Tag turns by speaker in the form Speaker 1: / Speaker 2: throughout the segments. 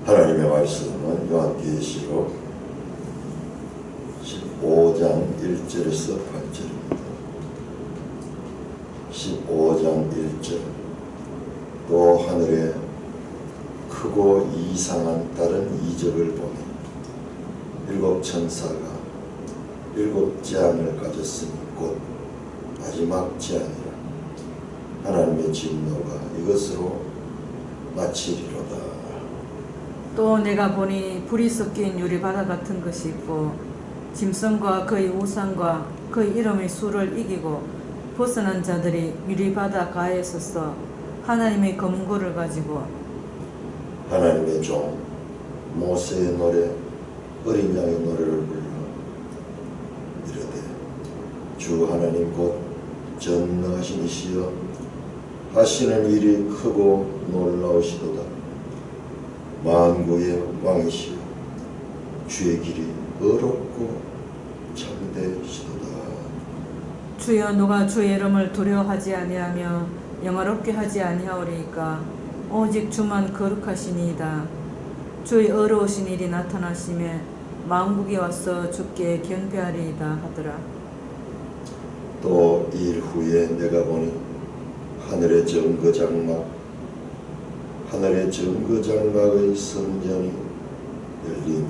Speaker 1: 하나님의 말씀은 요한계시록 15장 1절에서 8절입니다. 15장 1절. 또 하늘에 크고 이상한 다른 이적을 보니 일곱 천사가 일곱 재앙을 가졌으니 곧 마지막 재앙이라. 하나님의 진노가 이것으로 마치리로다.
Speaker 2: 또 내가 보니 불이 섞인 유리바다 같은 것이 있고 짐승과 그의 우상과 그의 이름의 수를 이기고 벗어난 자들이 유리바다 가에 서서 하나님의 검구를 가지고
Speaker 1: 하나님의 종 모세의 노래 어린 양의 노래를 불러 이르되 주 하나님 곧 전능하신 이시여 하시는 일이 크고 놀라우시도다. 만국의 왕이시여 주의 길이 어렵고 참되시도다.
Speaker 2: 주여 누가 주의 이름을 두려워하지 아니하며 영화롭게 하지 아니하오리이까 오직 주만 거룩하시니이다. 주의 어려우신 일이 나타나심에 만국이 와서 주께 경배하리이다 하더라.
Speaker 1: 또 일 후에 내가 보니 하늘의 정거장막의 성전이 열리며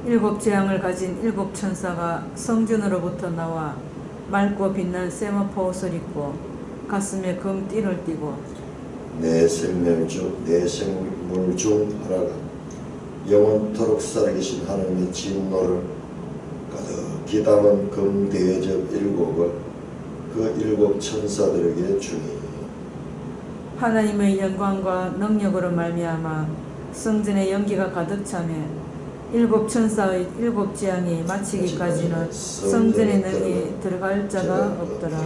Speaker 2: 일곱 재앙을 가진 일곱 천사가 성전으로부터 나와 맑고 빛난 세마포 옷을 입고 가슴에 금띠를 띠고
Speaker 1: 내 생물 중 하나가 영원토록 살아계신 하나님의 진노를 가득히 담은 금대접 일곱을 그 일곱 천사들에게 주니
Speaker 2: 하나님의 영광과 능력으로 말미암아 성전의 연기가 가득 차며 일곱 천사의 일곱 재앙이 마치기까지는 성전에 능히 들어갈 자가 없더라.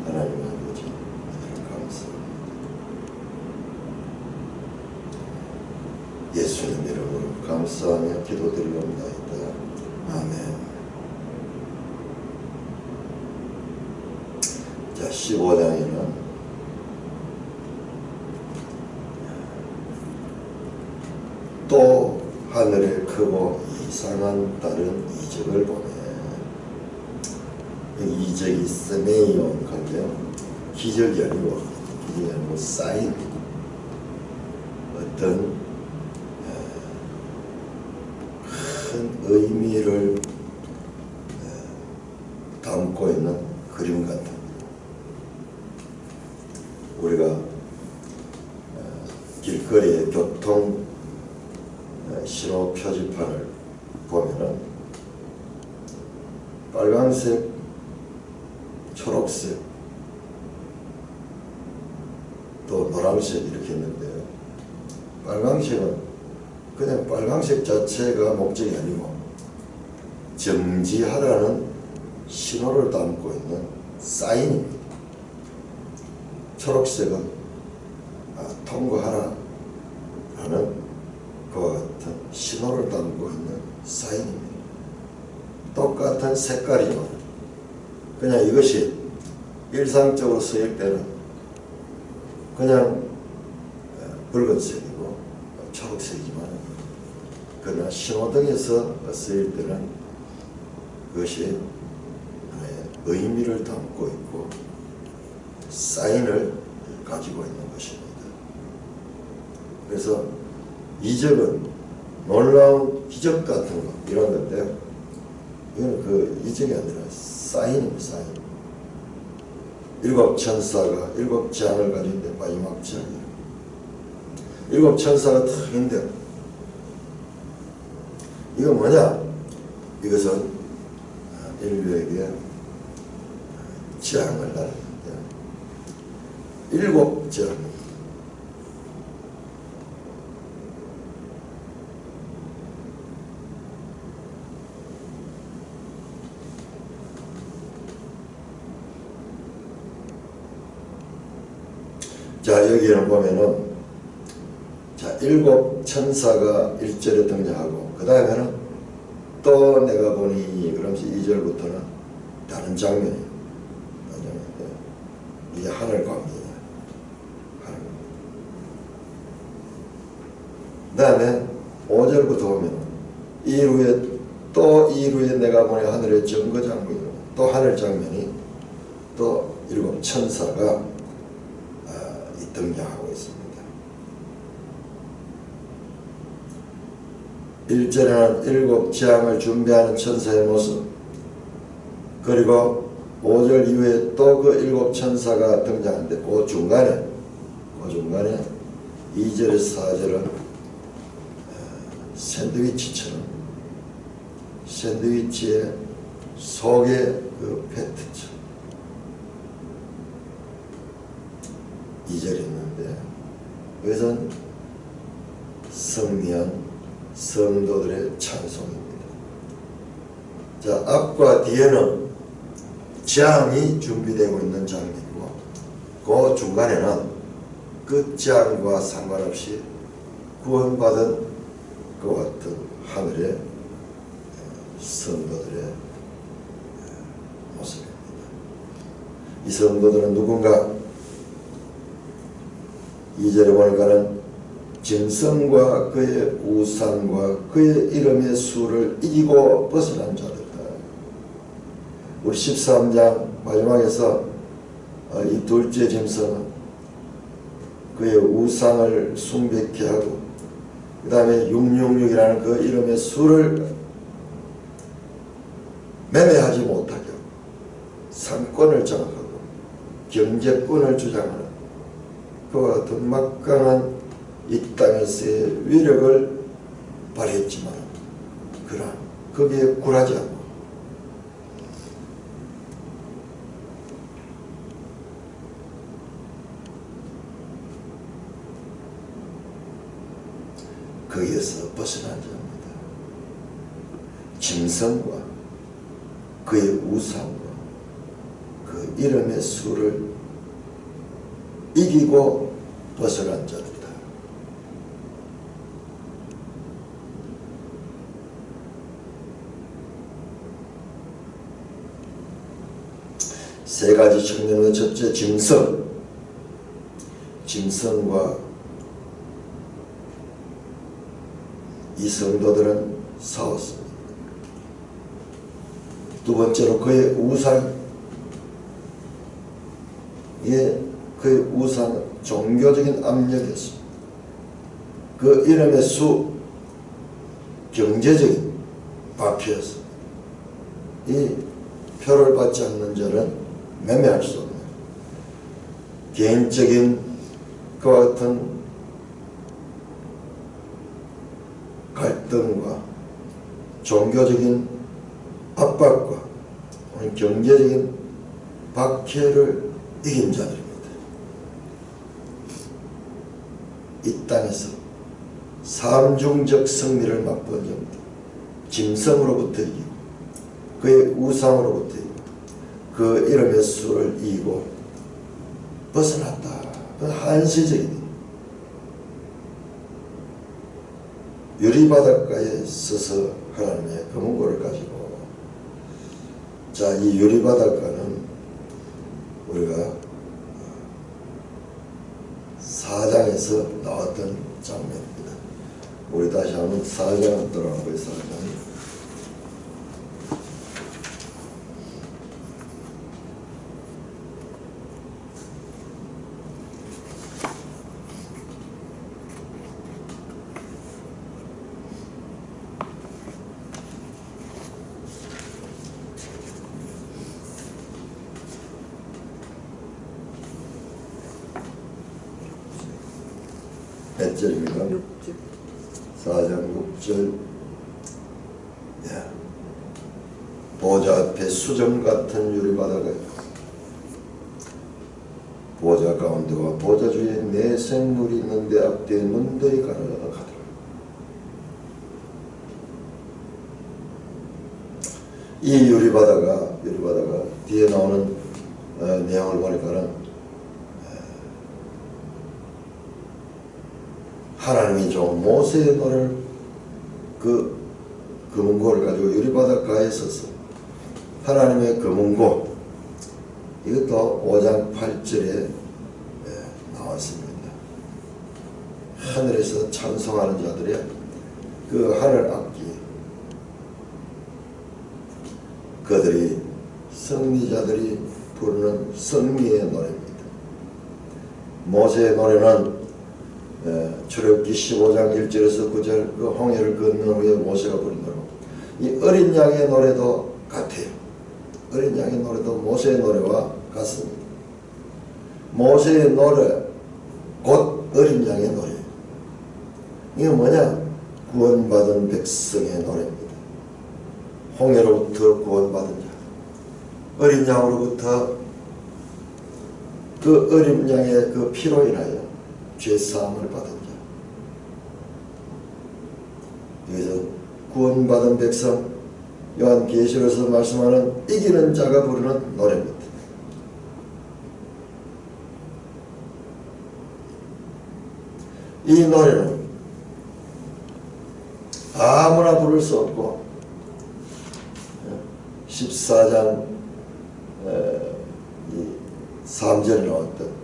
Speaker 1: 하나님 아버지 감사합니다. 예수님 이름으로 감사하며 기도드리옵나이다. 아멘. 자, 15장에는 또 하늘에 크고 이상한 다른 이적을 보네. 이적이 세메이온 관계요. 기적이 아니고 사인, 어떤 큰 의미를 담고 있는 그림 같은 우리가 길거리에 교통 신호 표지판을 보면은 빨간색, 초록색, 또 노란색 이렇게 있는데요. 빨간색은 그냥 빨간색 자체가 목적이 아니고 정지하라는 신호를 담고 있는 사인입니다. 초록색은 통과하라 라는 그와 같은 신호를 담고 있는 사인입니다. 똑같은 색깔이지만 그냥 이것이 일상적으로 쓰일 때는 그냥 붉은색이고 초록색이지만 그러나 신호등에서 쓰일 때는 그것이 의미를 담고 있고 사인을 가지고 있는 것입니다. 그래서 이적은 놀라운 기적 같은 거 이런 건데 이거는 그 이적이 아니라 사인입니다. 사인. 일곱 천사가 일곱 재앙을 가진데 마지막 재앙이에요. 일곱 천사가 탁 있는데 이거 뭐냐? 이것은 인류에게 재앙을 나는데 일곱 재앙. 자, 여기를 보면은 자, 일곱 천사가 1절에 등장하고 그 다음에는 또 내가 보니 그러면서 2절부터는 다른 장면이에요. 이게 하늘광이에요. 하늘. 다음에 5절부터 보면 이후에 내가 보니 하늘의 정거장면이 또 하늘 장면이 또 7 천사가 등장하고 있습니다. 1절에는 7 재앙을 준비하는 천사의 모습, 그리고 5절 이후에 또 그 7 천사가 등장하는데 그 중간에 2절에서 4절은 샌드위치의 속에 그 페트처럼 2절이 있는데 이것은 승리한 성도들의 찬송입니다. 자, 앞과 뒤에는 재앙이 준비되고 있는 장면이고 그 중간에는 그 재앙과 상관없이 구원받은 그 같은 하늘의 성도들의 모습입니다. 이 성도들은 누군가? 2절에 보니까는 짐승과 그의 우상과 그의 이름의 수를 이기고 벗어난 자들이다. 우리 13장 마지막에서 이 둘째 짐승은 그의 우상을 숭배케 하고 그 다음에 666이라는 그 이름의 수를 매매하지 못하게 하고 상권을 장악하고 경제권을 주장하는 그와 같은 막강한 이 땅에서의 위력을 발휘했지만 그러나 거기에 굴하지 않고 거기에서 벗어난 자입니다. 짐승과 그의 우상과 그 이름의 수를 이기고 벗어난 자들이다. 세 가지 측면의 첫째, 짐승과 이 성도들은 싸웠습니다. 두 번째로 그의 우상, 종교적인 압력이었습니다. 그 이름의 수, 경제적인 바퀴였습니다. 이 표를 받지 않는 자는 매매할 수 없는 개인적인 그와 같은 갈등과 종교적인 압박과 경제적인 박해를 이긴 자들입니다. 이 땅에서 삼중적 승리를 맛본 자입니다. 짐승으로부터 이기고 그의 우상으로부터 이기고 그 이름의 수를 이기고 벗어났다. 한시적인 유리바닷가에 서서 하나님의 검은고를 가지고 자, 이 유리바닷가는 우리가 4장에서 나왔던 장면입니다. 우리 다시 한번 4장 들어가고요. 4장 몇 절입니까?
Speaker 2: 6절.
Speaker 1: 4장 6절. 보좌 앞에 수정 같은 유리바다가 있고 보좌 가운데와 보좌 주위에 네 생물이 있는데 앞뒤에 문들이 가득하더라. 이 유리바다가 뒤에 나오는 내용을 보니까는 하나님이 좀 모세의 노를 그 금은고를 가지고 유리바닷가에 서서 하나님의 금은고, 이것도 5장 8절에 나왔습니다. 하늘에서 찬송하는 자들의 그 하늘 악기, 그들이 승리자들이 부르는 승리의 노래입니다. 모세의 노래는 출애굽기 15장 1절에서 9절 그 홍해를 건넌 후에 모세가 부른 노래. 이 어린 양의 노래도 같아요. 어린 양의 노래도 모세의 노래와 같습니다. 모세의 노래 곧 어린 양의 노래. 이게 뭐냐? 구원받은 백성의 노래입니다. 홍해로부터 구원받은 자, 어린 양으로부터 그 어린 양의 그 피로 인하여 죄사함을 받은 자. 여기서 구원받은 백성, 요한계시록에서 말씀하는 이기는 자가 부르는 노래입니다. 이 노래는 아무나 부를 수 없고 14장 3절에 나왔던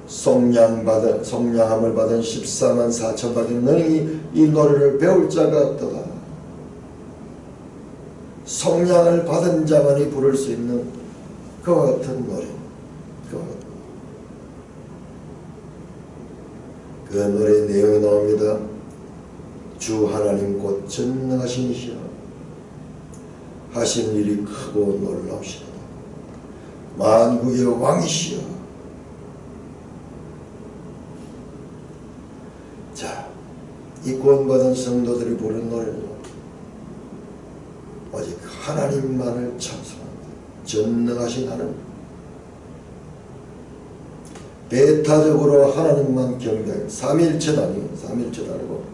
Speaker 1: 속량함을 받은 14만 4천 받은 너희 이 노래를 배울 자가 없도다. 속량을 받은 자만이 부를 수 있는 그와 같은 노래. 그 노래의 내용이 나옵니다. 주 하나님 곧 전능하신 이시여 하신 일이 크고 놀라우시도다. 만국의 왕이시여. 자, 이 구원받은 성도들이 부르는 노래는 오직 하나님만을 찬송합니다. 전능하신 하나님, 배타적으로 하나님만 경배하고 삼위일체도 아니고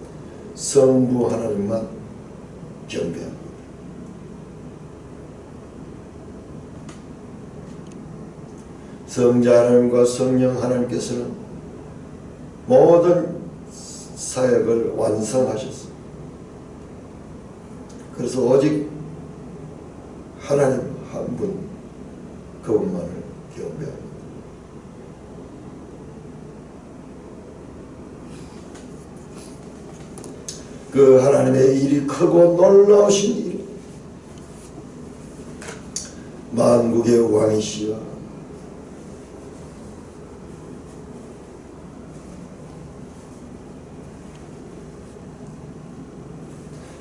Speaker 1: 성부 하나님만 경배합니다. 성자 하나님과 성령 하나님께서는 모든 사역을 완성하셨습니다. 그래서 오직 하나님 한 분, 그분만을 경배합니다. 그 하나님의 일이 크고 놀라우신 일, 만국의 왕이시여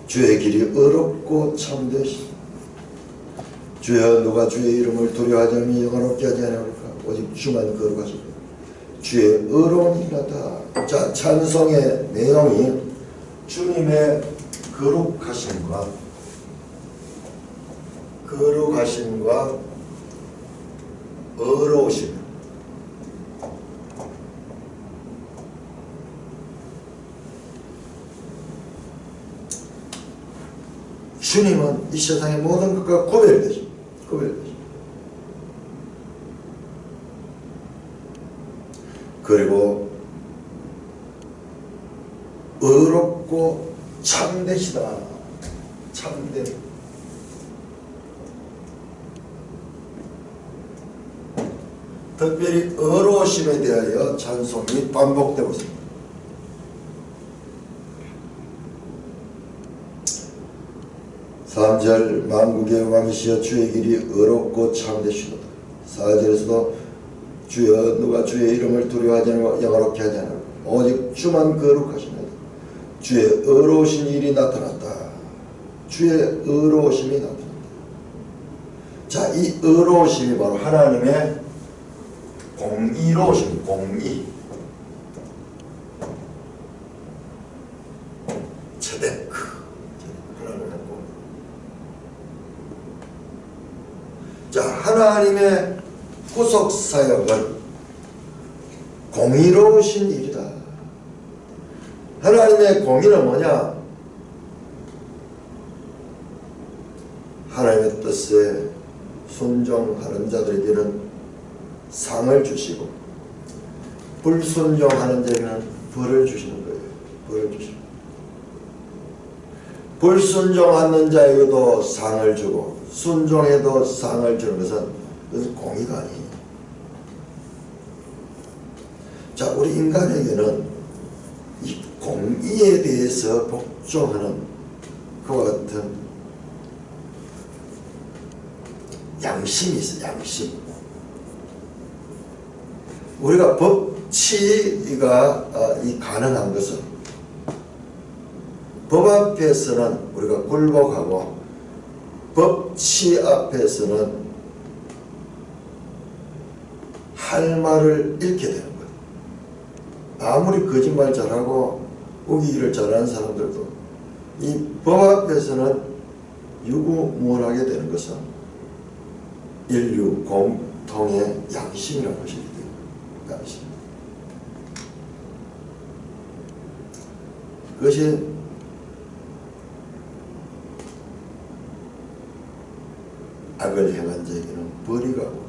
Speaker 1: 주의 길이 의롭고 참되시. 주여 누가 주의 이름을 두려워하지 않으며 영화롭게 하지 않으리까. 오직 주만 거룩하시고 주의 의로운 일이다. 자, 찬송의 내용이 주님의 거룩하심과 의로우심. 주님은 이 세상의 모든 것과 구별되십니다. 그리고 의롭고 참되시다. 참된. 특별히 의로우심에 대하여 찬송이 반복되고 있습니다. 3절 만국의 왕이시여 주의 길이 의롭고 참되시도다. 4절에서도 주여 누가 주의 이름을 두려워하지 않고 영화롭게 하지 않고 오직 주만 거룩하시나이다. 주의 의로우신 일이 나타났다. 주의 의로우심이 나타났다. 자, 이 의로우심이 바로 하나님의 공의로우심, 공의. 체데크. 자, 하나님의 구속사역은 공의로우신 일이다. 하나님의 공의는 뭐냐? 하나님의 뜻에 순종하는 자들에게는 상을 주시고 불순종하는 자에게는 벌을 주시는 거예요. 벌을 주시고 불순종하는 자에게도 상을 주고 순종해도 상을 주는 것은 공의가 아니에요. 자, 우리 인간에게는 이 공의에 대해서 복종하는 그와 같은 양심이 있어. 양심. 우리가 법치가 이 가능한 것은 법 앞에서는 우리가 굴복하고 법치 앞에서는 할 말을 잃게 되는 거예요. 아무리 거짓말 잘하고 우기기를 잘하는 사람들도 이 법 앞에서는 유구무원하게 되는 것은 인류 공통의 양심이라는 것이기 때문에 양심. 그것이 악을 행한 자에게는 벌이 가고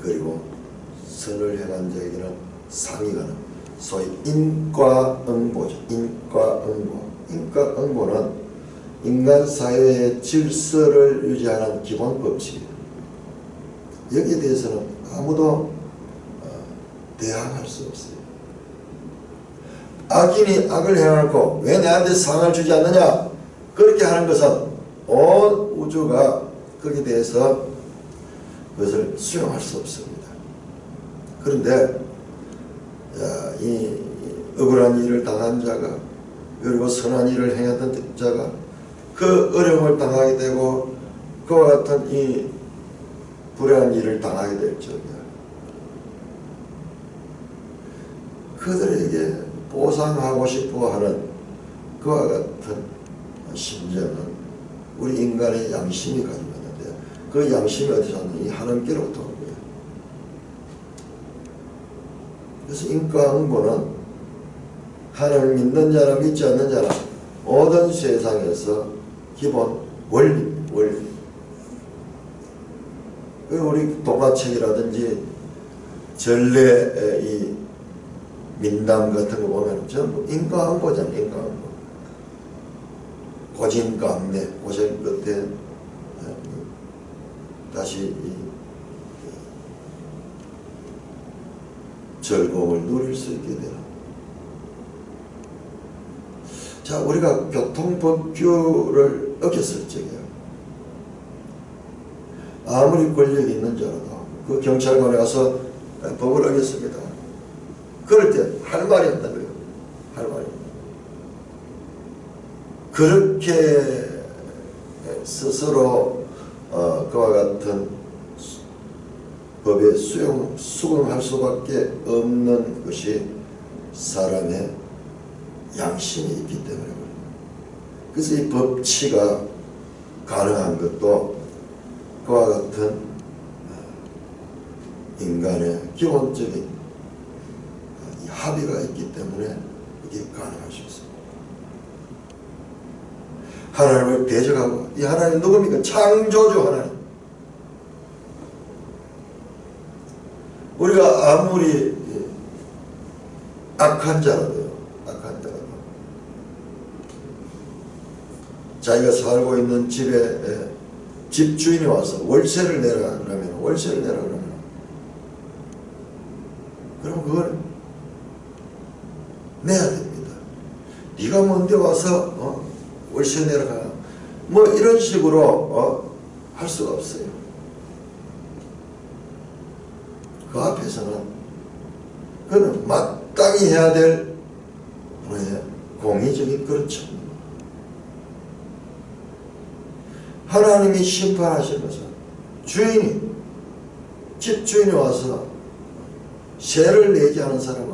Speaker 1: 그리고 선을 행한 자에게는 상이 가는 소위 인과응보죠. 인과응보. 인과응보는 인간 사회의 질서를 유지하는 기본 법칙이에요. 여기에 대해서는 아무도 대항할 수 없어요. 악인이 악을 행하고 왜 내한테 상을 주지 않느냐? 그렇게 하는 것은 온 우주가 거기에 대해서 그것을 수용할 수 없습니다. 그런데 이 억울한 일을 당한 자가 그리고 선한 일을 행했던 자가 그 어려움을 당하게 되고 그와 같은 이 불행한 일을 당하게 될 적에 그들에게 보상하고 싶어하는 그와 같은 심정은 우리 인간의 양심이 가지고 있는데 그 양심이 어디서 왔느냐? 이 하나님께로부터 온 거예요. 그래서 인과응보는 하나님을 믿는 자나 믿지 않는 자나 모든 세상에서 기본 원리입니다. 원리. 우리 동화책이라든지 전래 이 민담 같은 거 보면 전부 인과응보잖아요. 인과응보. 고진감래, 고생 끝에 다시 즐거움을 누릴 수 있게 되는. 자, 우리가 교통법규를 어겼을 적에 아무리 권력이 있는 자라도 그 경찰관에 가서 법을 어겼습니다. 그럴 때 할 말이 없는 거예요. 할 말이 없는. 그렇게 스스로 그와 같은 법에 수긍할 수밖에 없는 것이 사람의 양심이 있기 때문에 그래서 이 법치가 가능한 것도 그와 같은 인간의 기본적인 이 합의가 있기 때문에 이게 가능할 수 있습니다. 하나님을 대적하고 이 하나님 누굽니까? 창조주 하나님. 우리가 아무리 악한 자라도요. 악한 자라도 자기가 살고 있는 집에 집주인이 와서 월세를 내라 그러면 월세를 내라 그러면 그럼 그걸 내야 됩니다. 네가 뭔데 와서 월세 내라 뭐 이런 식으로 할 수가 없어요. 그 앞에서는 그는 마땅히 해야 될 공의적인 그런 책임. 하나님이 심판하신 것은 주인이 집주인이 와서 세를 내지 않은 사람을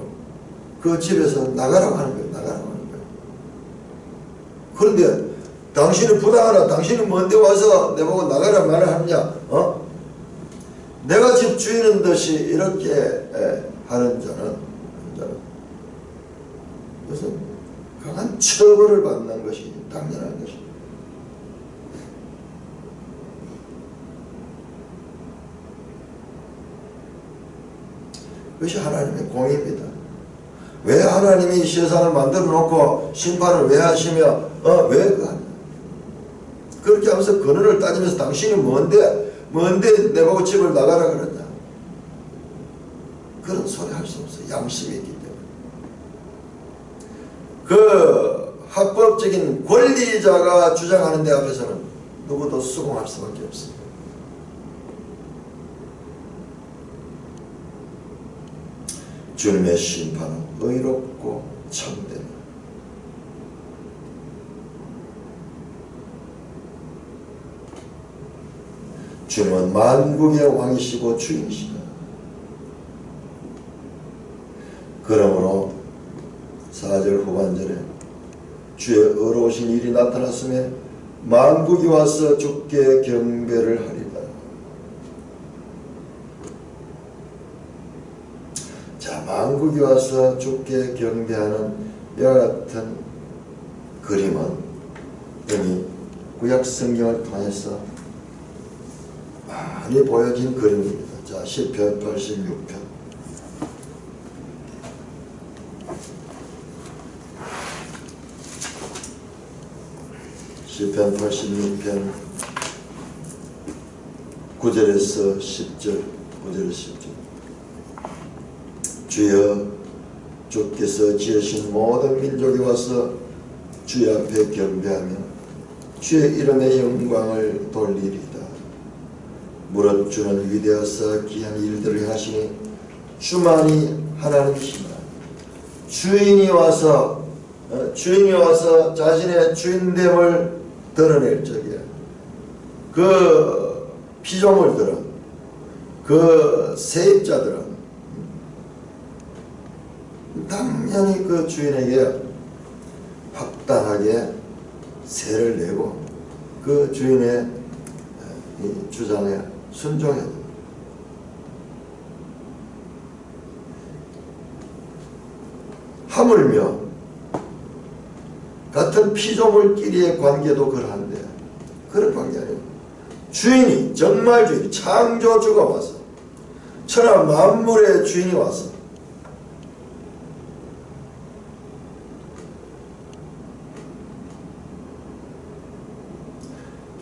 Speaker 1: 그 집에서 나가라고 하는 거예요. 나가라고 하는 거예요. 그런데 당신은 부당하나 당신은 뭔데 와서 내보고 나가라 말을 하느냐? 내가 집주인인 듯이 이렇게 하는 자는 그래서 강한 처벌을 받는 것이 당연한 것입니다. 그것이 하나님의 공의입니다. 왜 하나님이 세상을 만들어 놓고 심판을 왜 하시며 왜 그렇게 하면서 근원을 따지면서 당신이 뭔데 내보고 집을 나가라 그러냐? 그런 소리 할 수 없어요. 양심이 있기 때문에. 그 합법적인 권리자가 주장하는 데 앞에서는 누구도 수긍할 수밖에 없습니다. 주님의 심판은 의롭고 참됩니다. 주님은 만국의 왕이시고 주인이시다. 그러므로 4절 후반절에 주의 의로우신 일이 나타났음에 만국이 와서 주께 경배를 하리다. 자, 만국이 와서 주께 경배하는 이와 같은 그림은 이미 구약 성경을 통해서 많이 보여진 그림입니다. 자, 시편 86편. 시편 86편 9절에서 10절, 9절에서 10절. 주여, 주께서 지으신 모든 민족이 와서 주의 앞에 경배하며 주의 이름의 영광을 돌리리다. 무릇 주는 위대하사 귀한 일들을 하시니 주만이 하나님이시다. 주인이 와서 자신의 주인됨을 드러낼 적에 그 피조물들은, 그 세입자들은 당연히 그 주인에게 합당하게 세를 내고 그 주인의 주장에 순종해야 됩니다. 하물며 같은 피조물끼리의 관계도 그러한데 그런 관계 아니에요. 주인이, 정말 주인, 창조주가 와서, 천하 만물의 주인이 와서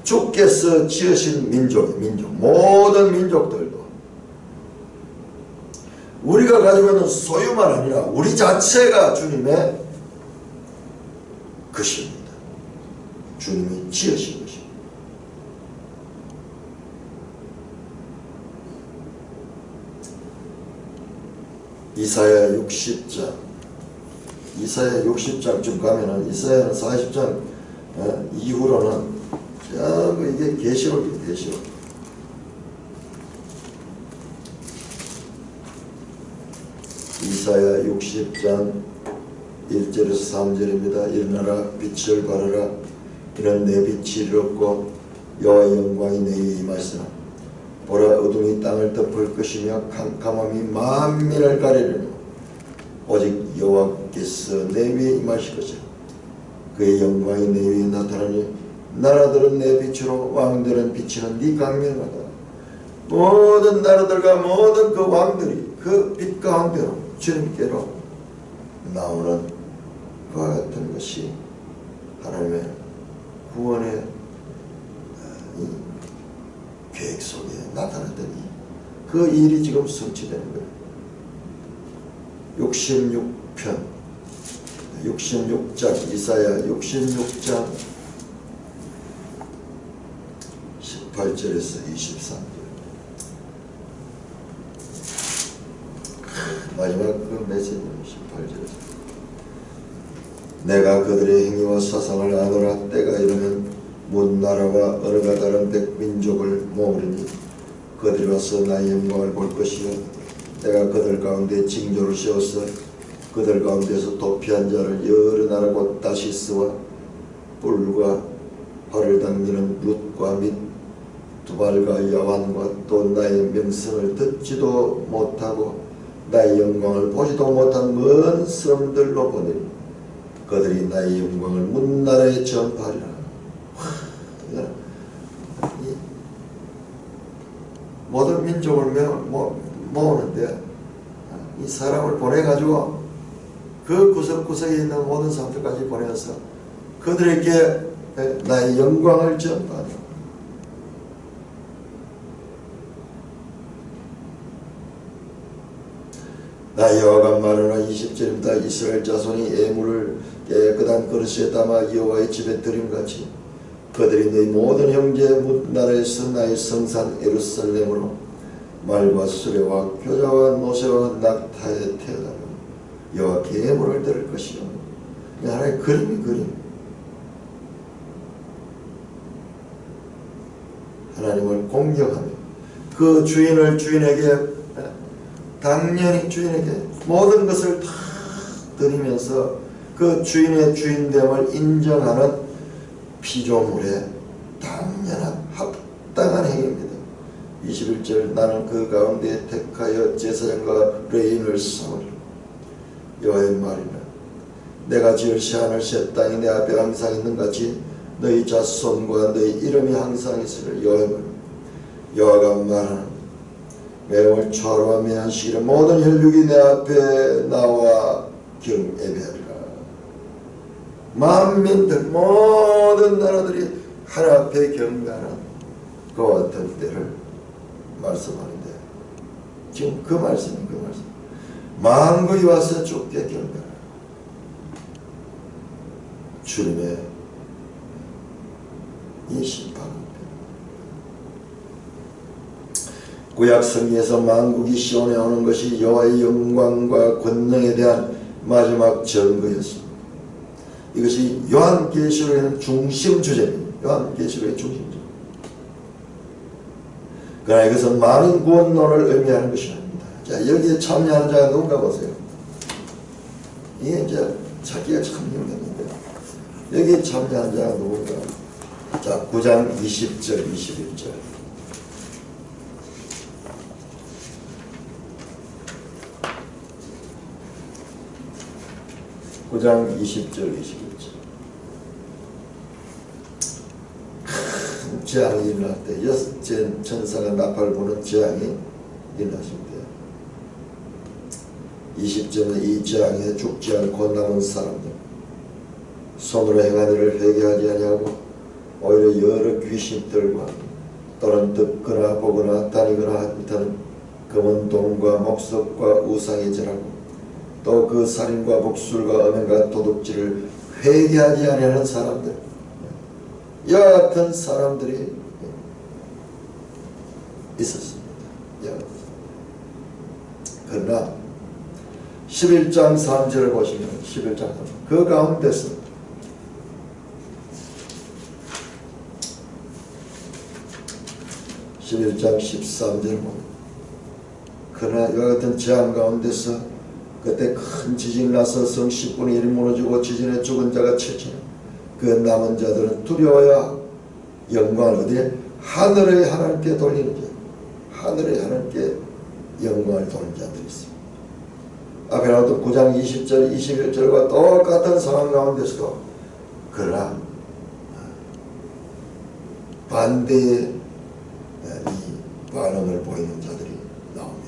Speaker 1: 주께서 지으신 민족, 모든 민족들도 우리가 가지고 있는 소유만 아니라 우리 자체가 주님의 것입니다. 주님이 지으신 것입니다. 이사야 60장쯤 가면은, 이사야는 40장 이후로는 전부 이게 계시록이에요. 계시록. 이사야 60장 1절에서 3절입니다. 일어나라, 빛을 발하라. 이는 내 빛이 이롭고 여호와의 영광이 내 위에 임하시나 보라, 어둠이 땅을 덮을 것이며 캄캄함이 만민을 가리리며 오직 여호와께서 내 위에 임하실 것이라. 그의 영광이 내 위에 나타나니 나라들은 내 빛으로, 왕들은 비치는 네 강명하다. 모든 나라들과 모든 그 왕들이 그 빛 가운데로 주님께로 나오는 그와 같은 것이 하나님의 구원의 이 계획 속에 나타났더니 그 일이 지금 성취되는 거예요. 66장, 이사야 66장 18절에서 23절. 마지막 그 메시지는 18절에서 내가 그들의 행위와 사상을 아노라. 때가 이르면 문 나라와 언어가 다른 백민족을 모으리니 그들이 와서 나의 영광을 볼 것이요 내가 그들 가운데 징조를 세워서 그들 가운데서 도피한 자를 여러 나라 곧 다시스와 뿔과 활을 당기는 룻과 및 두발과 야완과 또 나의 명성을 듣지도 못하고 나의 영광을 보지도 못한 먼 섬들로 보내니 그들이 나의 영광을 문나라에 전파하리라. 모든 민족을 모으는데 이 사람을 보내가지고 그 구석구석에 있는 모든 사람들까지 보내서 그들에게 나의 영광을 전파하리라. 나 여호와가 말하노라. 20절입니다. 이스라엘 자손이 애물을 깨끗한 그릇에 담아 여호와의 집에 드림같이 그들이 너희 모든 형제 나라에서 나의 성산 예루살렘으로 말과 수레와 교자와 노새와 낙타에 태어나며 여호와 계물을 들을 것이요. 하나의 그림이 그림. 하나님을 공경하며 그 주인을 주인에게 당연히 주인에게 모든 것을 다 드리면서 그 주인의 주인됨을 인정하는 피조물의 당연한 합당한 행위입니다. 21절 나는 그 가운데 택하여 제사장과 레인을 삼으리라. 여호와의 말이라. 내가 지을 새하늘 새 땅이 내 앞에 항상 있는 같이 너희 자손과 너희 이름이 항상 있으리라. 여호와의 말. 여호와가 말하는 매월 초하루와 매한시기를 모든 혈육이 내 앞에 나와 경예배하리라. 만민들 모든 나라들이 하나 앞에 경배하는 그와 같은 때를 말씀하는데 지금 그 말씀이 그 말씀. 만국이 와서 주께 경배하라. 주님의 이 심판. 구약 성경에서 만국이 시온에 오는 것이 여호와의 영광과 권능에 대한 마지막 증거였습니다. 이것이 요한계시록의 중심 주제입니다. 요한계시록의 중심 주제. 그러나 이것은 많은 구원론을 의미하는 것이 아닙니다. 자, 여기에 참여하는 자가 누군가 보세요. 이게 이제 찾기가 참 힘듭니다. 여기에 참여하는 자가 누군가. 자, 9장 20절, 21절. 9장 20절 21절. 큰 재앙이 일어날 때 여섯째 천사가 나팔 부는 재앙이 일어났습니다. 20절은 이 재앙에 죽지 않고 남은 사람들, 손으로 행한 일을 회개하지 아니하고 오히려 여러 귀신들과 또는 듣거나 보거나 다니거나 못하는 검은 동과 목석과 우상에 절하고 또 그 살인과 복술과 음행과 도둑질을 회개하지 아니하는 사람들, 이와 같은 사람들이 있었습니다. 그러나 11장 3절을 보시면 11장 3절 그 가운데서 (11장 13절) 보면 그러나 이와 같은 재앙 가운데서 그때 큰 지진이 나서 성 10분의 1이 무너지고 지진에 죽은 자가 7,000명. 그 남은 자들은 두려워야 영광을 어디에? 하늘의 하나님께 돌리는 자. 하늘의 하나님께 영광을 돌리는 자들이 있습니다. 앞에 나왔던 9장 20절 21절과 똑같은 상황 가운데서도 그러나 반대의 이 반응을 보이는 자들이 나옵니다.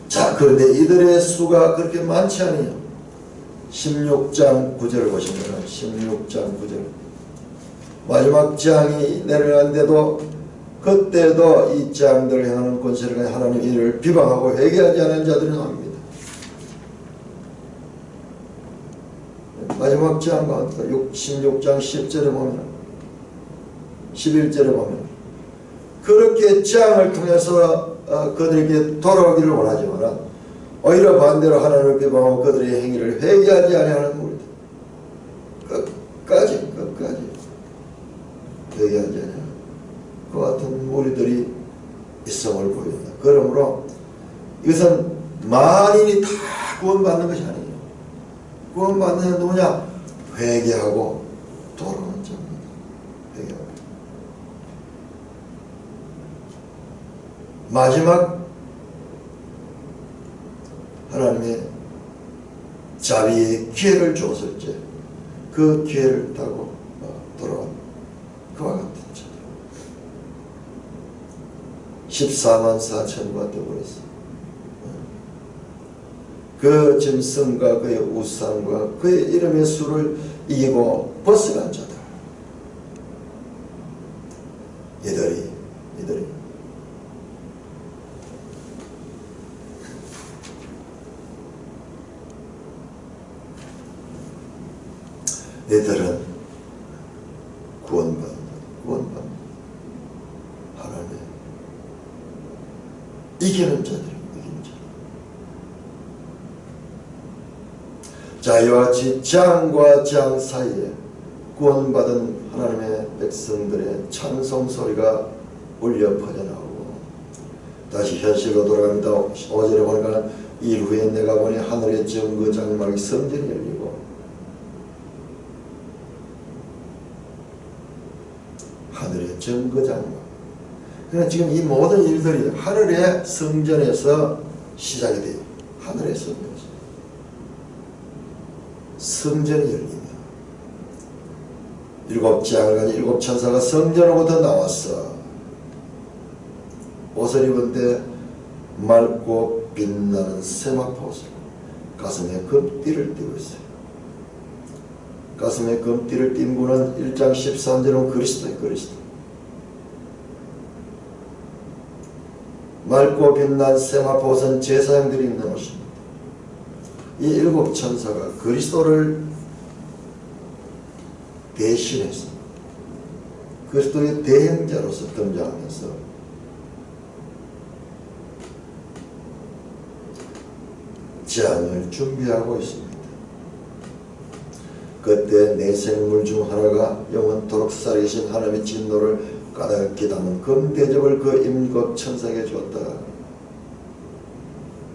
Speaker 1: 자, 그런데 이들의 수가 그렇게 많지 않아요. 16장 9절을 보시면 16장 9절 마지막 재앙이 내려가는데도 그때도 이 재앙들을 행하는 권세를 가진 하나님 이를 비방하고 회개하지 않은 자들이 나옵니다. 마지막 재앙 가운데 16장 10절에 보면 11절에 보면 그렇게 재앙을 통해서 그들에게 돌아오기를 원하지만 오히려 반대로 하나님을 비방하고 그들의 행위를 회개하지 아니하는 무리들 끝까지 회개하지 아니하는 그 같은 무리들이 있음을 보입니다. 그러므로 이것은 만인이 다 구원받는 것이 아니에요. 구원받는 건 누구냐? 회개하고 돌아오는 자입니다. 회개하고. 마지막 하나님의 자비의 기회를 주었을 때 그 기회를 타고 돌아온 그와 같은 자들 14만 4천과 더불어서 그 짐승과 그의 우상과 그의 이름의 수를 이기고 벗어난 자들. 이들이 이들은 구원받는 하나님의 이기는 자들. 자, 이와 같이 장과 장 사이에 구원받은 하나님의 백성들의 찬송 소리가 울려 퍼져나오고 다시 현실로 돌아갑니다. 5절에 보니까 이후에 내가 보니 하늘의 정거장막이 성전이 열리고 하늘의 정거장막. 그러니까 지금 이 모든 일들이 하늘의 성전에서 시작이 돼요. 하늘의 성전에서. 성전이 열리며 일곱 장을 가진 일곱 천사가 성전으로부터 나왔어. 옷을 입은 데 맑고 빛나는 세마포 옷을 가슴에 금띠를 띠고 있어요. 가슴에 금띠를 띈 분은 1장 13절은 그리스도예요. 그리스도. 맑고 빛난 세마포 옷은 제사장들이 입는 옷입니다. 이 일곱 천사가 그리스도를 대신해서 그리스도의 대행자로서 등장하면서 재앙을 준비하고 있습니다. 그때 네 생물 중 하나가 영원토록 살아계신 하나님의 진노를 까닭게 담은 금대접을 그 임금 천사에게 주었다.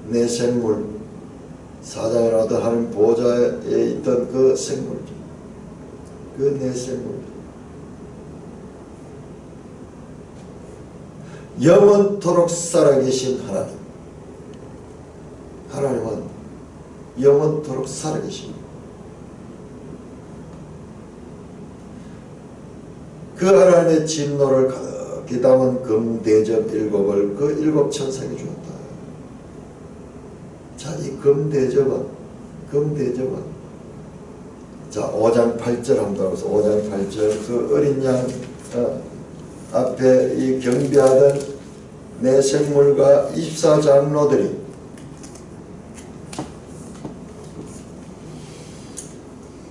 Speaker 1: 네 생물, 사장에 나왔던 하나님 보좌에 있던 그 생물, 그 네 생물, 영원토록 살아계신 하나님. 하나님은 영원토록 살아계십니다. 그 하나님의 진노를 가득히 담은 금대접 일곱을 그 일곱 천사에게 주었다. 자, 이 금대접은 자, 5장 8절 한번 하고서 5장 8절 그 어린 양 앞에 이 경배하던 네 생물과 24장로들이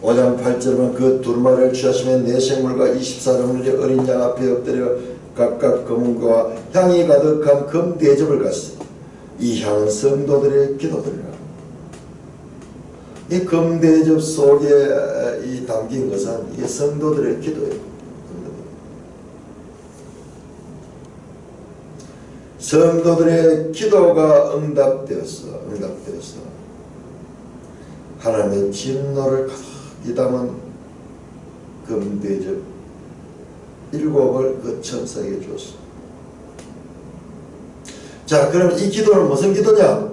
Speaker 1: 오장 8절은 그 두루마리를 취하시면 네 생물과 24장로들이 어린 양 앞에 엎드려 각각 금과 향이 가득한 금 대접을 갔어요. 이 향은 성도들의 기도들이라. 이 금 대접 속에 이 담긴 것은 이게 성도들의 기도예요. 성도들의 기도가 응답되었어. 하나님의 진노를 가득히 담은 금대접 일곱을 그 천사에게 줬어. 자, 그럼 이 기도는 무슨 기도냐?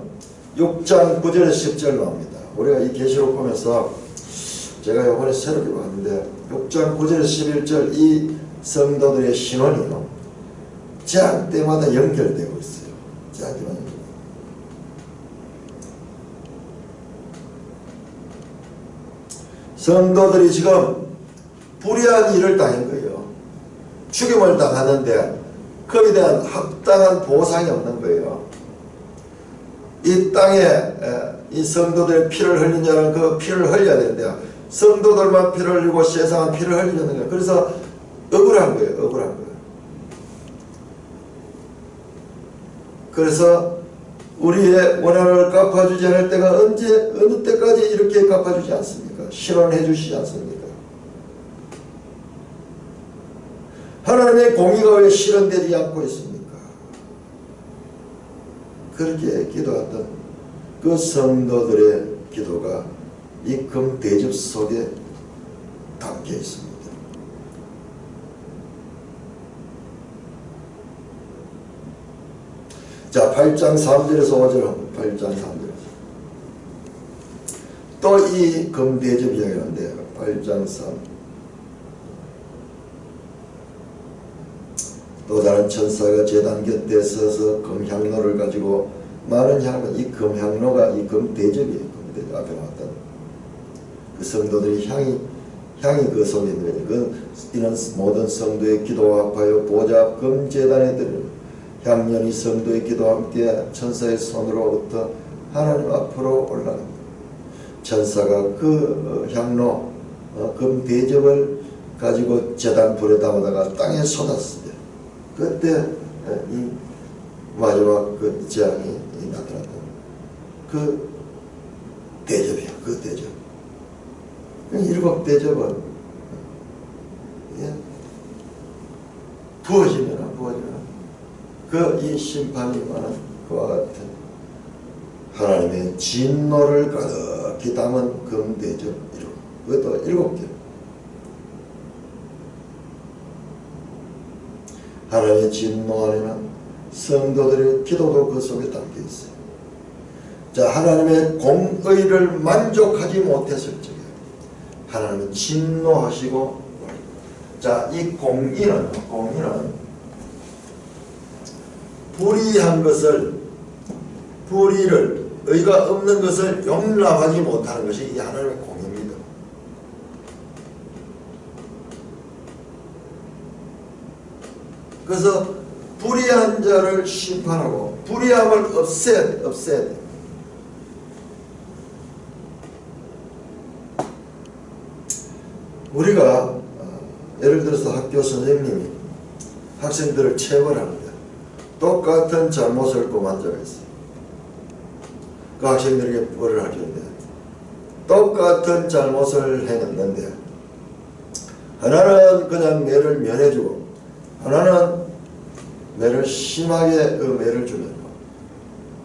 Speaker 1: 6장 9절에 10절 나옵니다. 우리가 이 계시록 보면서 제가 이번에 새롭게 봤는데 6장 9절에 11절 이 성도들의 신원이요, 재앙 때마다 연결되고 있어요. 재앙 때마다. 성도들이 지금 불의한 일을 당한 거예요. 죽임을 당하는데 그에 대한 합당한 보상이 없는 거예요. 이 땅에 이 성도들의 피를 흘린 자는 그 피를 흘려야 되는데 성도들만 피를 흘리고 세상은 피를 흘리는 거예요. 그래서 억울한 거예요. 그래서 우리의 원한을 갚아주지 않을 때가 어느 때까지 이렇게 갚아주지 않습니까? 실현해 주시지 않습니까? 하나님의 공의가 왜 실현되지 않고 있습니까? 그렇게 기도했던 그 성도들의 기도가 이 금대접 속에 담겨 있습니다. 자, 8장 3절에서 5절, 8장 3절에서 또 이 금대접 이야기하는데 8장 3. 또 다른 천사가 제단 곁에 서서 금향로를 가지고 많은 향을, 이 금향로가 이 금대접이에요. 금대접 앞에 나왔던 그 성도들이 향이 향이 그 속에 있는 거죠. 이는 모든 성도의 기도와 합하여 보좌 앞 금제단에 드리는 향연이 성도의 기도와 함께 천사의 손으로부터 하나님 앞으로 올라갑니다. 천사가 그 향로 금 대접을 가지고 제단 불에 담아다가 땅에 쏟았습니다. 그때 이 마지막 그 재앙이 나타났다. 그 대접이야. 그 대접. 일곱 대접은 부어지면 그 이 심판이 임하는 그와 같은 하나님의 진노를 가득히 담은 금 대접 그것도 7개. 하나님의 진노 안에는 성도들의 기도도 그 속에 담겨 있어요. 자, 하나님의 공의를 만족하지 못했을 적에 하나님은 진노하시고, 자, 이 공의는 불의한 것을, 불의를, 의가 없는 것을 용납하지 못하는 것이 이 하나님의 공의입니다. 그래서 불의한 자를 심판하고 불의함을 없애야 돼. 우리가 예를 들어서 학교 선생님이 학생들을 체벌하는데 똑같은 잘못을 범한 자가 있어요. 그 학생들에게 벌을 하는데 똑같은 잘못을 행했는데 하나는 그냥 매를 면해주고 하나는 매를 심하게 그 매를 주면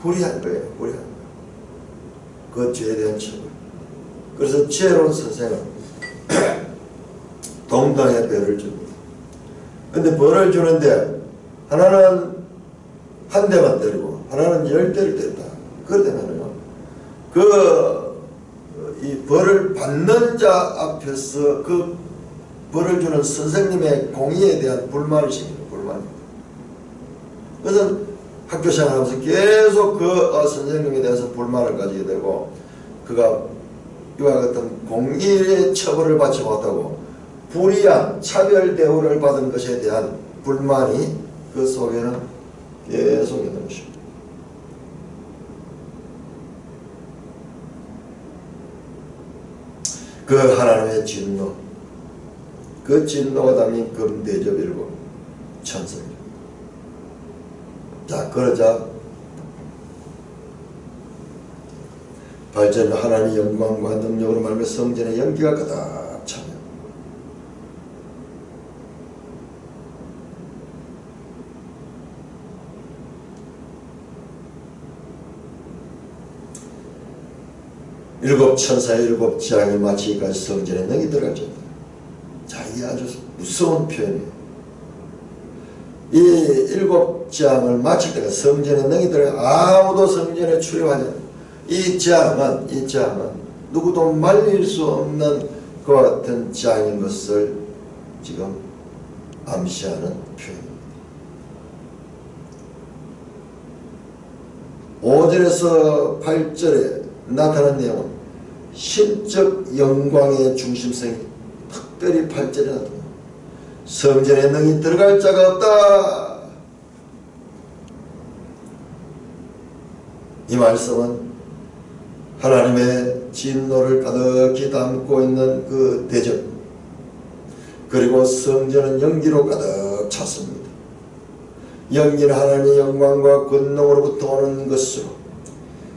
Speaker 1: 불의한 거예요. 불의한 거예요. 그 죄에 대한 처벌. 그래서 지혜로운 선생은 동등의 벌을 줍니다. 근데 벌을 주는데 하나는 한 대만 때리고 하나는 10대를 때린다. 그러면요, 이 벌을 받는 자 앞에서 그 벌을 주는 선생님의 공의에 대한 불만이 생깁니다. 불만입니다. 그래서 학교 생활하면서 계속 그 선생님에 대해서 불만을 가지게 되고 그가 이와 같은 공의의 처벌을 받지 못하고 불의한 차별 대우를 받은 것에 대한 불만이 그 속에는 계속 있는 것입니다. 그 하나님의 진노, 그 진노가 담긴 금대접 7 천사입니다. 자, 그러자 발전 하나님의 영광과 능력으로 말하며 성전의 연기가 가득 차며 일곱 천사의 7 재앙이 마치기까지 성전에 능히 들어갈 정도. 자, 이게 아주 무서운 표현이에요. 이 7 재앙을 마칠 때가 성전에 능히 들어가 아무도 성전에 출입하지 않아요. 이 재앙은 누구도 말릴 수 없는 그와 같은 재앙인 것을 지금 암시하는 표현입니다. 5절에서 8절에 나타난 내용은 신적 영광의 중심성이 특별히 8절에 나타납니다. 성전에 능히 들어갈 자가 없다. 이 말씀은 하나님의 진노를 가득히 담고 있는 그 대접, 그리고 성전은 연기로 가득 찼습니다. 연기는 하나님의 영광과 권능으로부터 오는 것으로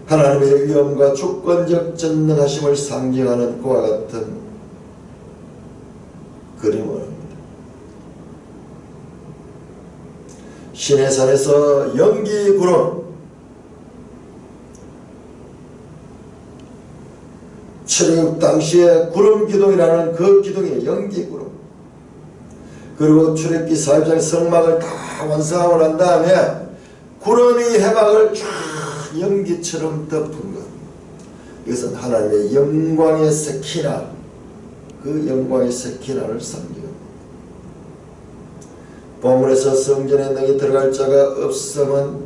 Speaker 1: 하나님의 위엄과 주권적 전능하심을 상징하는 그와 같은 그림을 합니다. 시내산에서 연기 구름, 출애굽 당시에 구름 기둥이라는 그 기둥이 연기 구름, 그리고 출애굽기 4장 성막을 다 완성하고 난 다음에 구름이 해막을 쫙 연기처럼 덮은 것. 이것은 하나님의 영광의 세키나, 그 영광의 세키나를 상징합니다. 본문에서 성전에 능히 들어갈 자가 없음은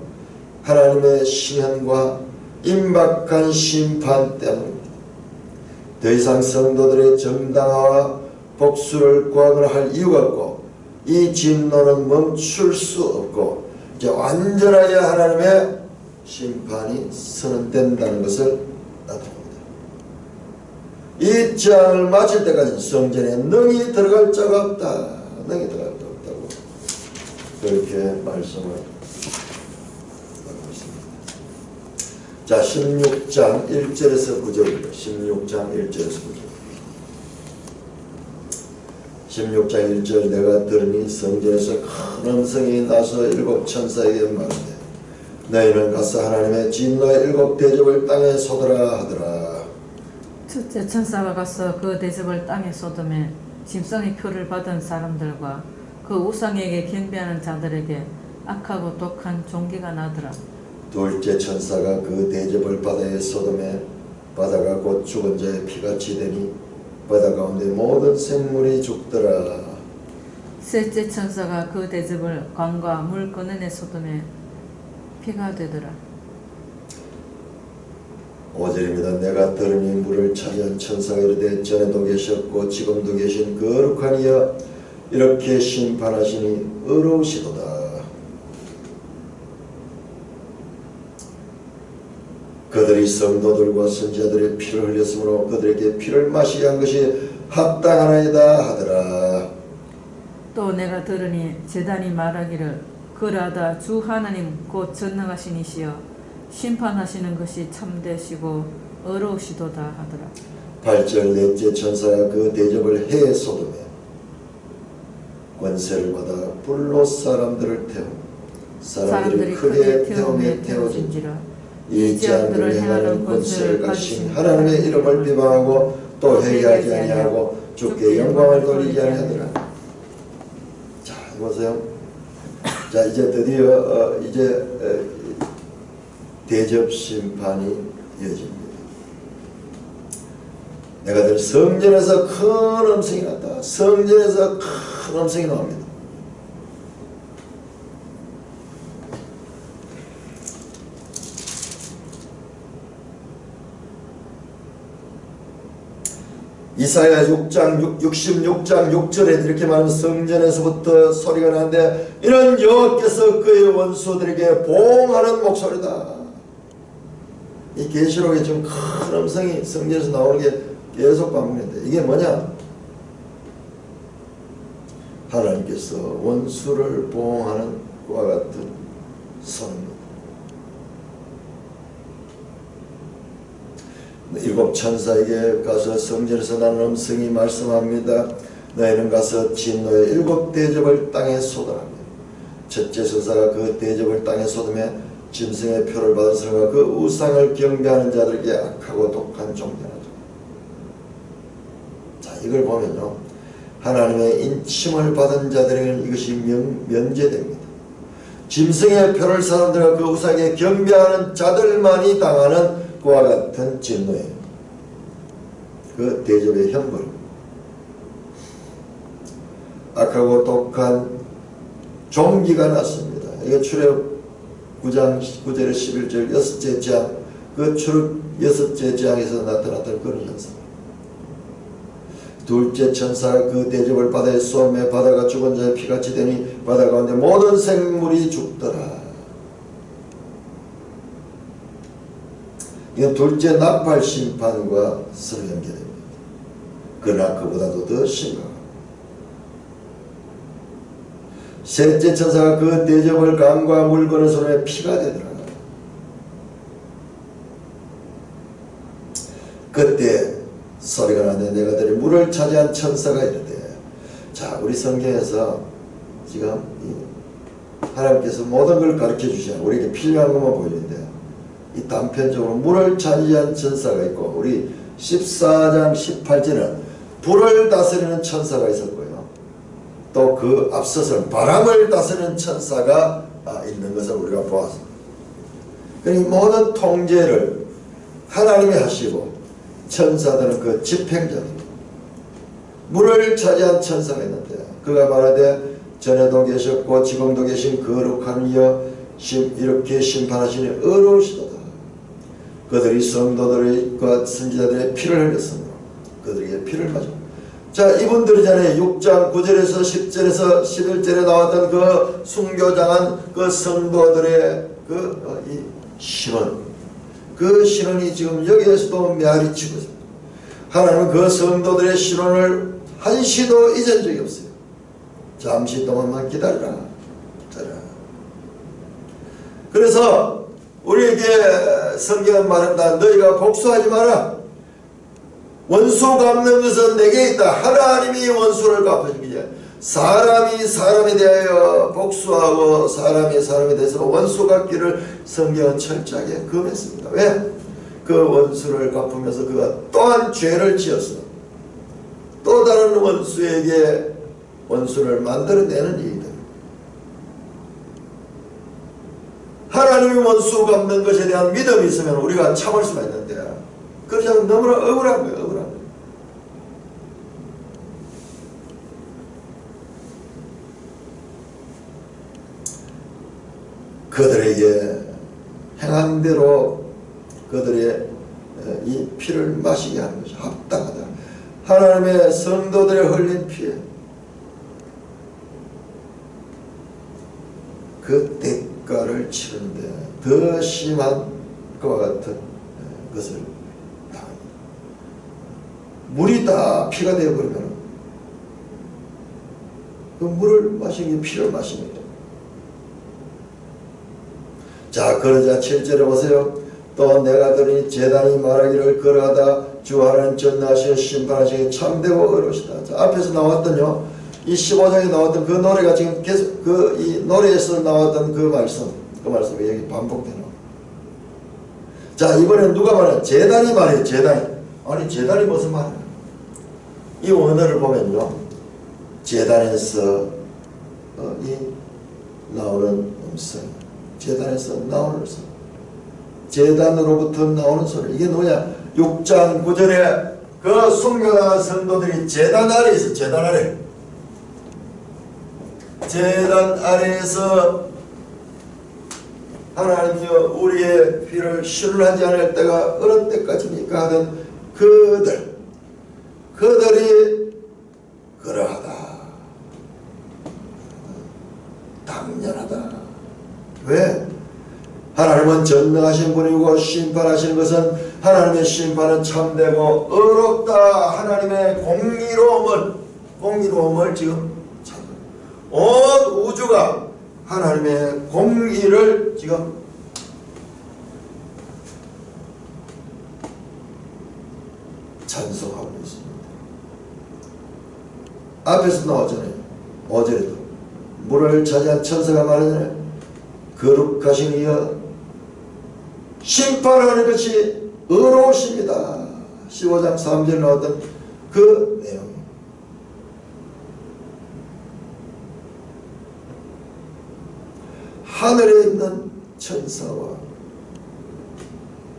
Speaker 1: 하나님의 시현과 임박한 심판 때문입니다. 더 이상 성도들의 정당화와 복수를 구하거나 할 이유가 없고 이 진노는 멈출 수 없고 이제 완전하게 하나님의 심판이 선언된다는 것을 나타냅니다. 이 재앙을 마칠 때까지 성전에 능히 들어갈 자가 없다. 능히 들어갈 자가 없다고 그렇게 말씀을 하고 있습니다. 자, 16장 1절에서 9절입니다. 16장 1절에서 9절. 16장 1절 내가 들으니 성전에서 큰 음성이 나서 일곱 천사에게 말하되 너희는 가서 하나님의 진노의 일곱 대접을 땅에 쏟으라 하더라.
Speaker 2: 첫째 천사가 가서 그 대접을 땅에 쏟음에 짐승의 표를 받은 사람들과 그 우상에게 경배하는 자들에게 악하고 독한 종기가 나더라. 둘째
Speaker 1: 천사가 그 대접을 바다에 쏟음에 바다가 곧 죽은 자의 피같이 되니 바다 가운데 모든 생물이 죽더라.
Speaker 2: 셋째 천사가 그 대접을 강과 물 끊어내 쏟음에 피가 되더라.
Speaker 1: 5절입니다. 내가 들으니 물을 차지한 천사가 이르되 전에도 계셨고 지금도 계신 거룩한 이여 이렇게 심판하시니 의로우시도다. 그들이 성도들과 선지자들의 피를 흘렸으므로 그들에게 피를 마시게 한 것이 합당하나이다 하더라.
Speaker 2: 또 내가 들으니 제단이 말하기를 그러하다 주 하나님 곧 전능하신 이시여 심판하시는 것이 참되시고 의로우시도다 하더라.
Speaker 1: 8절 넷째 천사가 그 대접을 해에 쏟음에 권세를 받아 불로 사람들을 태워 사람들이 크게 태움에 태워진지라. 이 재앙들을 행하는 권세를 가진 하나님의 이름을 비방하고 또 회개하지 아니하고 주께 영광을 돌리지 아니하더라. 자, 보세요. 자, 이제 드디어 이제 대접 심판이 이어집니다. 내가 들 성전에서 큰 음성이 났다. 성전에서 큰 음성이 나옵니다. 이사야 6장 66장 6절에 이렇게 말하면 성전에서부터 소리가 나는데 이는 여호와께서 그의 원수들에게 보응하는 목소리다. 이 계시록에 좀 큰 음성이 성전에서 나오는 게 계속 반복되는데 이게 뭐냐? 하나님께서 원수를 보응하는 것과 같은 선언입니다. 일곱 천사에게 가서 성전에서 나는 음성이 말씀합니다. 너희는 가서 진노의 일곱 대접을 땅에 쏟으라. 첫째 천사가 그 대접을 땅에 쏟으며 짐승의 표를 받은 사람과 그 우상을 경배하는 자들에게 악하고 독한 종전하죠. 자, 이걸 보면요, 하나님의 인침을 받은 자들에게는 이것이 면제됩니다. 짐승의 표를 사람들과 그 우상에 경배하는 자들만이 당하는 그와 같은 진노예요. 그 대접의 형벌. 악하고 독한 종기가 났습니다. 이게 출애굽 9장 9절에 11절 여섯째 재앙, 그 출애굽 여섯째 재앙에서 나타났던 그런 현상. 둘째 천사가 그 대접을 바다에 쏘매 바다가 죽은 자의 피같이 되니 바다 가운데 모든 생물이 죽더라. 이건 둘째 나팔 심판과 서로 연계됩니다. 그러나 그보다도 더 심각합니다. 셋째 천사가 그 대접을 강과 물 거는 손에 피가 되더라. 그때 소리가 나는데 내가 들이 물을 차지한 천사가 이르되, 자, 우리 성경에서 지금 하나님께서 모든 걸 가르쳐 주시는 우리에게 필요한 것만 보이는데 이 단편적으로 물을 차지한 천사가 있고 우리 14장 18절은 불을 다스리는 천사가 있었고요. 또 그 앞서서는 바람을 다스리는 천사가 있는 것을 우리가 보았습니다. 그러니 모든 통제를 하나님이 하시고 천사들은 그 집행자입니다. 물을 차지한 천사가 있는데 그가 말하되 전에도 계셨고 지금도 계신 거룩한 이여 이렇게 심판하시니 의로우시도다. 그들이 성도들과 선지자들의 피를 흘렸으므로 그들에게 피를 맞아 자, 이분들이잖아요. 6장 9절에서 10절에서 11절에 나왔던 그 순교당한 그 성도들의 이 신원. 그 신원이 지금 여기에서도 메아리치고 있습니다. 하나님은 그 성도들의 신원을 한시도 잊은 적이 없어요. 잠시 동안만 기다려라. 그래서 우리에게 성경은 말한다. 너희가 복수하지 마라. 원수 갚는 것은 내게 있다. 하나님이 원수를 갚으시기에 사람이 사람에 대하여 복수하고 사람이 사람에 대해서 원수 갚기를 성경은 철저하게 금했습니다. 왜? 그 원수를 갚으면서 그가 또한 죄를 지었어. 또 다른 원수에게 원수를 만들어내는 일이다. 하나님이 원수 갚는 것에 대한 믿음이 있으면 우리가 참을 수가 있는데 그렇지 않으면 너무나 억울한 거예요. 억울한 거예요. 그들에게 행한 대로 그들의 이 피를 마시게 하는 것이 합당하다. 하나님의 성도들의 흘린 피에 그 대가를 치르는데 더 심한 것과 같은 것을 당합니다. 물이 다 피가 되어버리면 그 물을 마시기 피를 마십니다. 자, 그러자 7절에 보세요. 또 내가 들으니 제단이 말하기를 그러하다 주 하나님 전능하시고 심판하시기 참되고 의로우시다. 자, 앞에서 나왔던요. 이 15장에 나왔던 그 노래가 지금 계속 이 노래에서 나왔던 그 말씀이 여기 반복되는. 자, 이번엔 누가 말해? 제단이 말해요. 제단이. 아니, 제단이 무슨 말이야? 이 원어를 보면요. 제단에서 이 나오는 음성. 제단에서 나오는 소리. 제단으로부터 나오는 소리. 이게 뭐냐? 6장 9절에 그 순교당한 성도들이 제단 아래 있어. 제단 아래. 제단 아래에서 하나님이여 우리의 피를 신뢰하지 않을 때가 어느 때까지니까 하던 그들이 그러하다. 당연하다. 왜? 하나님은 전능하신 분이고 심판하시는 것은 하나님의 심판은 참되고 의롭다. 하나님의 공의로움을 지금 온 우주가 하나님의 공의를 지금 찬송하고 있습니다. 앞에서 나왔잖아요. 어제도 물을 차지한 천사가 말하잖아요. 거룩하신 이여 심판하는 것이 의로우십니다. 15장 3절에 나왔던 그 내용. 하늘에 있는 천사와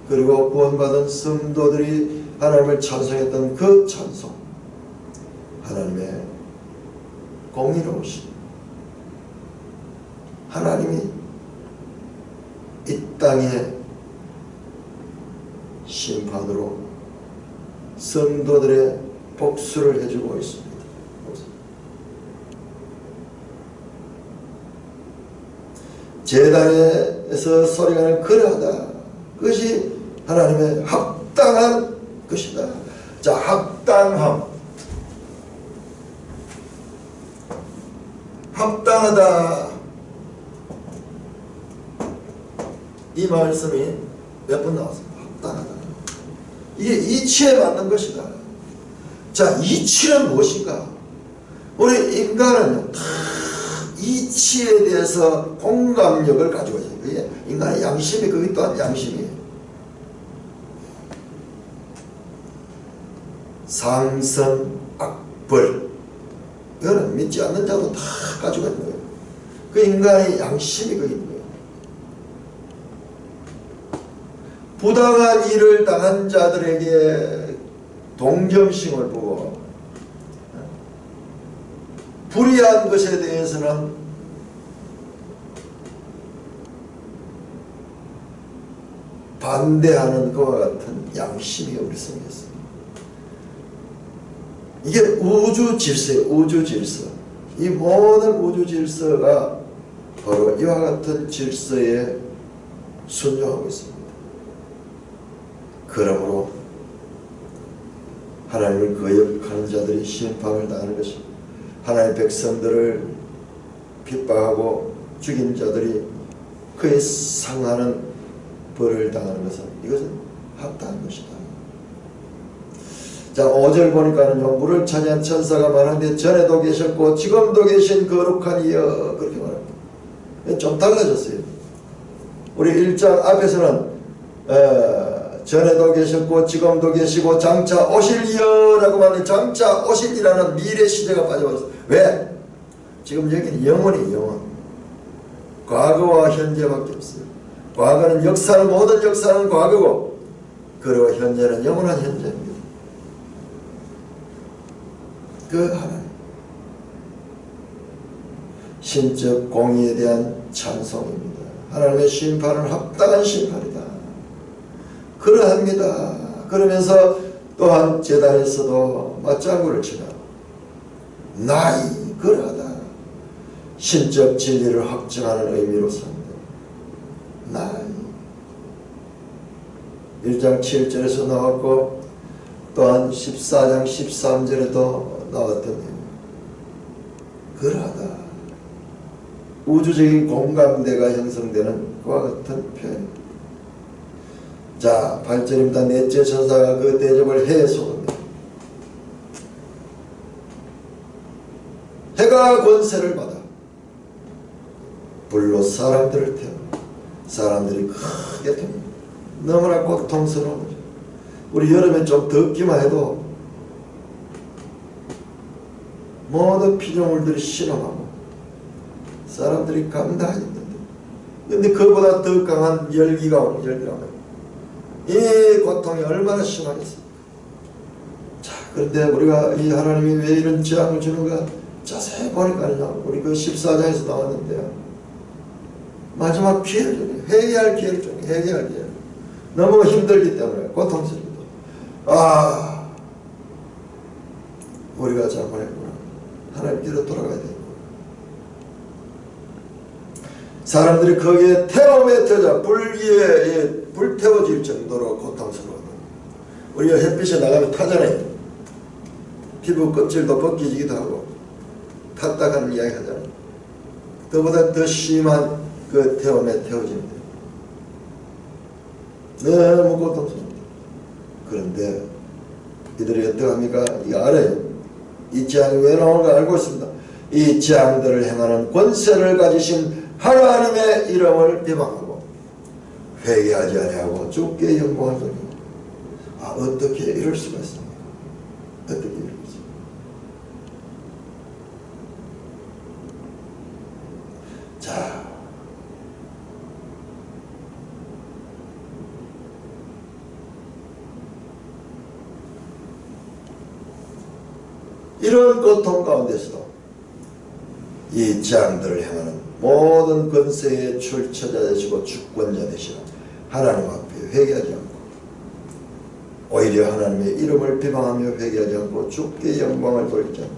Speaker 1: 그리고 구원받은 성도들이 하나님을 찬송했던 그 찬송. 하나님의 공의로우심. 하나님이 이 땅에 심판으로 성도들의 복수를 해주고 있습니다. 제단에서 소리가 나는 그러하다. 그것이 하나님의 합당한 것이다. 자, 합당함. 합당하다. 이 말씀이 몇 번 나왔습니다. 합당하다. 이게 이치에 맞는 것이다. 자, 이치는 무엇인가? 우리 인간은요, 다 이치에 대해서 공감력을 가지고 있어요. 그게 인간의 양심이, 그게 또한 양심이에요. 상선, 악벌. 이거는 믿지 않는 자도 다 가지고 있는 거예요. 그 인간의 양심이 거기 있는 거예요. 부당한 일을 당한 자들에게 동정심을 보고 불의한 것에 대해서는 반대하는 것과 같은 양심이 우리 속에 있습니다. 이게 우주 질서예요. 우주 질서. 이 모든 우주 질서가 바로 이와 같은 질서에 순종하고 있습니다. 그러므로 하나님을 거역하는 자들이 심판을 당하는 것입니다. 하나님의 백성들을 핍박하고 죽인 자들이 그에 상하는 벌을 당하는 것은 이것은 합당한 것이다. 자, 5절 보니까는요, 물을 차지한 천사가 말하는데 전에도 계셨고 지금도 계신 거룩한 이여, 그렇게 말합니다. 좀 달라졌어요. 우리 1장 앞에서는 전에도 계셨고 지금도 계시고 장차 오실 이여라고 말하는 장차 오실이라는 미래 시제가 빠져버렸어요. 왜? 지금 여기는 영원이 영원. 과거와 현재밖에 없어요. 과거는 역사는, 모든 역사는 과거고, 그리고 현재는 영원한 현재입니다. 그 하나님, 신적 공의에 대한 찬송입니다. 하나님의 심판은 합당한 심판이다. 그러합니다. 그러면서 또한 제단에서도 맞장구를 치며 나이 그러하다. 신적 진리를 확증하는 의미로서입니다. 나이 1장 7절에서 나왔고 또한 14장 13절에도 나왔던 그러하다. 우주적인 공감대가 형성되는 그와 같은 표현입니다. 자, 8절입니다. 넷째 천사가 그 대접을 해에 쏟습니다. 해가 권세를 받아 불로 사람들을 태워 사람들이 크게 태웁니다. 너무나 고통스러운 거죠. 우리 여름에 좀 덥기만 해도 모든 피조물들이 신음하고 사람들이 감당하기 힘든데, 근데 그보다 더 강한 열기가 오는 열기가 오는 이 고통이 얼마나 심하겠습니까? 자, 그런데 우리가 이 하나님이 왜 이런 재앙을 주는가 자세히 보니까요, 우리 그 14장에서 나왔는데요, 마지막 기회를 주네. 회개할 기회를 주네. 회개할 기회. 너무 힘들기 때문에 고통스럽기도. 아, 우리가 잘못했구나. 하나님께로 돌아가야 되고. 사람들이 거기에 태움에 터져 불기에 불태워질 정도로 고통스러워. 우리가 햇빛에 나가면 타잖아요. 피부 껍질도 벗기지기도 하고 탔다 가는 이야기 하잖아요. 그보다 더 심한 그 태움에 태워집니다. 너무 고통스럽습니다. 그런데 이들이 어떡합니까? 이거 알아요. 이 재앙이 왜 나오는가 알고 있습니다. 이 재앙들을 행하는 권세를 가지신 하나님의 이름을 비방하고 회개하지 아니하고 주께 영광을 돌리고. 아, 어떻게 이럴 수가 있습니까? 어떻게 이럴 수 있습니까? 자, 이런 고통 가운데서도 이 재앙들을 행하는 모든 권세의 출처자 되시고 주권자 되시는 하나님 앞에 회개하지 않고 오히려 하나님의 이름을 비방하며 회개하지 않고 주께 영광을 돌리지 않고,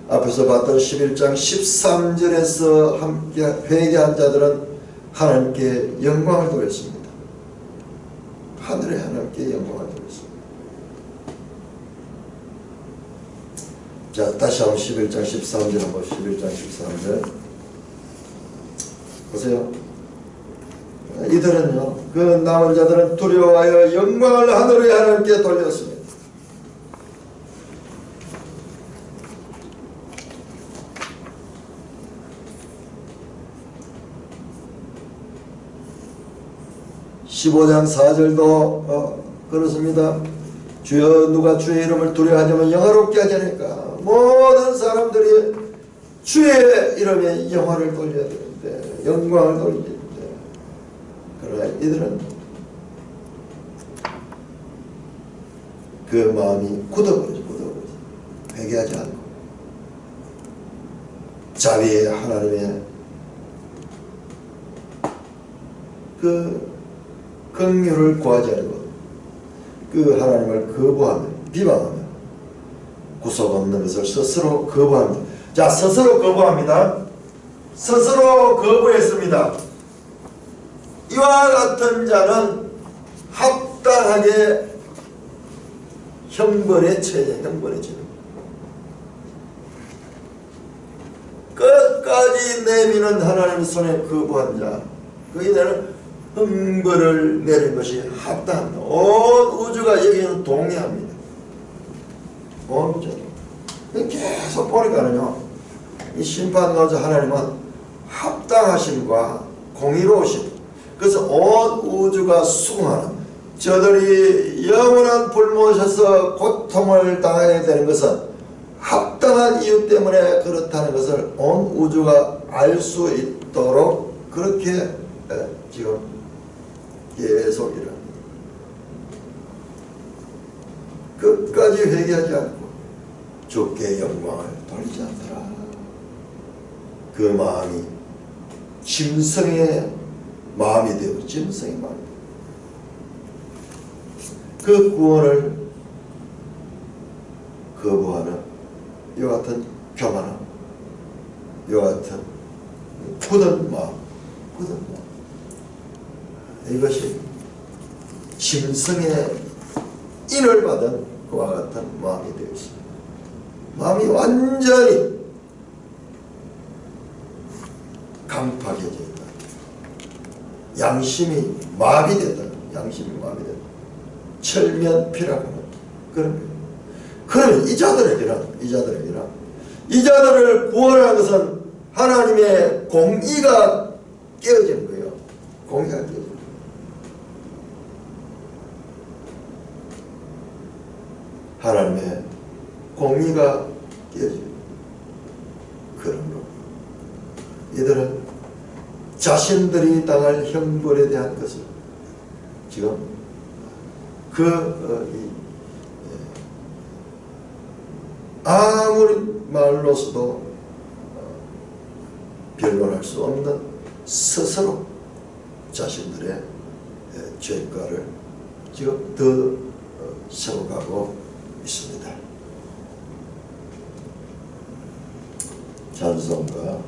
Speaker 1: 앞에서 봤던 11장 13절에서 함께 회개한 자들은 하나님께 영광을 돌렸습니다. 하늘의 하나님께 영광을 돌렸습니다. 자, 다시 한번 11장 13절 한번 11장 13절 보세요. 이들은요, 그 남은 자들은 두려워하여 영광을 하늘의 하나님께 돌렸습니다. (15장 4절도) 그렇습니다. 주여 누가 주의 이름을 두려워하자면 영화롭게 하지 않을까. 모든 사람들이 주의 이름에 영화를 돌려야 되는데, 영광을 돌려야 되는데, 그러나 이들은 그 마음이 굳어버리죠. 회개하지 않고 자비의 하나님의 그 긍휼을 구하지 않고 그 하나님을 거부하며 비방하며 구속 없는 것을 스스로 거부합니다. 자, 스스로 거부합니다. 스스로 거부했습니다. 이와 같은 자는 합당하게 형벌에 처해져, 형벌에 처해. 끝까지 내미는 하나님 손에 거부한 자, 그이들은 형벌을 내린 것이 합당합니다. 온 우주가 여기는 동의합니다. 온 우주. 계속 보니까는요, 이 심판가자 하나님은 합당하심과 공의로우심, 그래서 온 우주가 수긍하는, 저들이 영원한 불못에서 고통을 당해야 되는 것은 합당한 이유 때문에 그렇다는 것을 온 우주가 알 수 있도록 그렇게 지금 계속 일합니다. 끝까지 회개하지 않고 주께 영광을 돌리지 않더라. 그 마음이 짐승의 마음이 되고 짐승의 마음이 되고 그 구원을 거부하는 이와 같은 교만함, 이와 같은 굳은 마음, 이것이 짐승의 인을 받은 그와 같은 마음이 되어 있습니다. 마음이 완전히 강팍해져 있다. 양심이 마비됐다. 철면피라고는 그런 거예요. 그러면 이 자들에게는 이 자들을 구원하는 것은 하나님의 공의가 깨어지는 거예요. 공의가 깨어지는 거예요. 하나님의 공의가 깨어지는 그런 거. 이들은 자신들이 당할 형벌에 대한 것을 지금 아무리 말로서도 변론할 수 없는 스스로 자신들의 죄가를 지금 더 세워가고 있습니다. 찬송가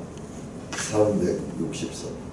Speaker 1: 363